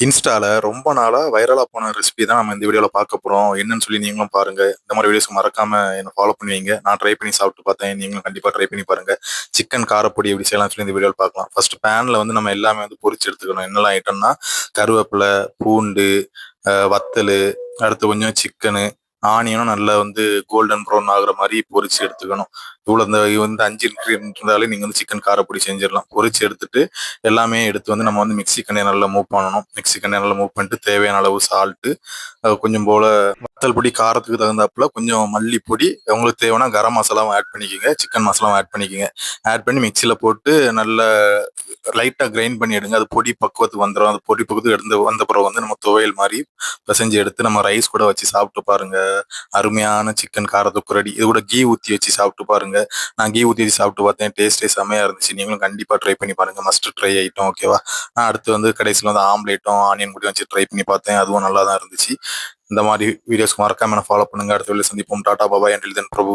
இன்ஸ்டால ரொம்ப நாளா வைரலா போன ரெசிபி தான் நம்ம இந்த வீடியோல பார்க்க போறோம். என்னன்னு சொல்லி நீங்களும் பாருங்க. இந்த மாதிரி வீடியோஸ் மறக்காம என்ன ஃபாலோ பண்ணுவீங்க. நான் ட்ரை பண்ணி சாப்பிட்டு பார்த்தேன். நீங்களும் கண்டிப்பா ட்ரை பண்ணி பாருங்க. சிக்கன் காரப்பொடி எப்படி செய்யலாம்னு சொல்லி இந்த வீடியோல பார்க்கலாம். ஃபர்ஸ்ட் பேன்ல வந்து நம்ம எல்லாமே வந்து பொரிச்சு எடுத்துக்கணும். என்னெல்லாம் ஐட்டம்னா கருவேப்பிலை, பூண்டு, வத்தலு, அடுத்து கொஞ்சம் சிக்கனு, ஆனியனும் நல்லா வந்து கோல்டன் ப்ரௌன் ஆகுற மாதிரி பொரிச்சு எடுத்துக்கணும். இவ்வளோ இந்த 5 இன்க்ரீடியன்ட் இருந்தாலே நீங்கள் வந்து சிக்கன் காரப்பொடி செஞ்சிடலாம். பொரிச்சு எடுத்துட்டு எல்லாமே எடுத்து வந்து நம்ம வந்து மிக்ஸி கண்ணையை நல்லா மூவ் பண்ணணும். மிக்ஸி கண்ணையை நல்லா மூவ் பண்ணிட்டு தேவையான அளவு சால்ட்டு, கொஞ்சம் போல வத்தல் பொடி, காரத்துக்கு தகுந்தாப்புல கொஞ்சம் மல்லிப்பொடி, உங்களுக்கு தேவைன்னா கரம் மசாலாவும் ஆட் பண்ணிக்கோங்க, சிக்கன் மசாலாவும் ஆட் பண்ணிக்கோங்க. ஆட் பண்ணி மிக்சியில் போட்டு நல்லா லைட்டாக கிரைண்ட் பண்ணி எடுங்க. அது பொடி பக்குவத்துக்கு வந்துடும். அது பொடி பக்குவத்துக்கு வந்த பிறகு வந்து நம்ம துவையல் மாதிரி பிசைஞ்சு எடுத்து நம்ம ரைஸ் கூட வச்சு சாப்பிட்டு பாருங்க. அருமையான சிக்கன் காரத்துக்கு ரெடி. இது கூட கீ ஊற்றி வச்சு சாப்பிட்டு பாருங்க. நான் கீ ஊற்றி வச்சு சாப்பிட்டு பார்த்தேன். டேஸ்டே செமையாக இருந்துச்சு. நீங்களும் கண்டிப்பாக ட்ரை பண்ணி பாருங்க. Must try item. ஓகேவா? நான் அடுத்து வந்து கடைசியில் வந்து ஆம்லேட்டும் ஆனியன் கூட வச்சு ட்ரை பண்ணி பார்த்தேன். அதுவும் நல்லா தான் இருந்துச்சு. இந்த மாதிரி வீடியோஸ்க்கு மறக்காம ஃபாலோ பண்ணுங்க. அடுத்த வீடியோ சந்திப்போம். டாடா பாபாய். அண்டில் தென் பிரபு.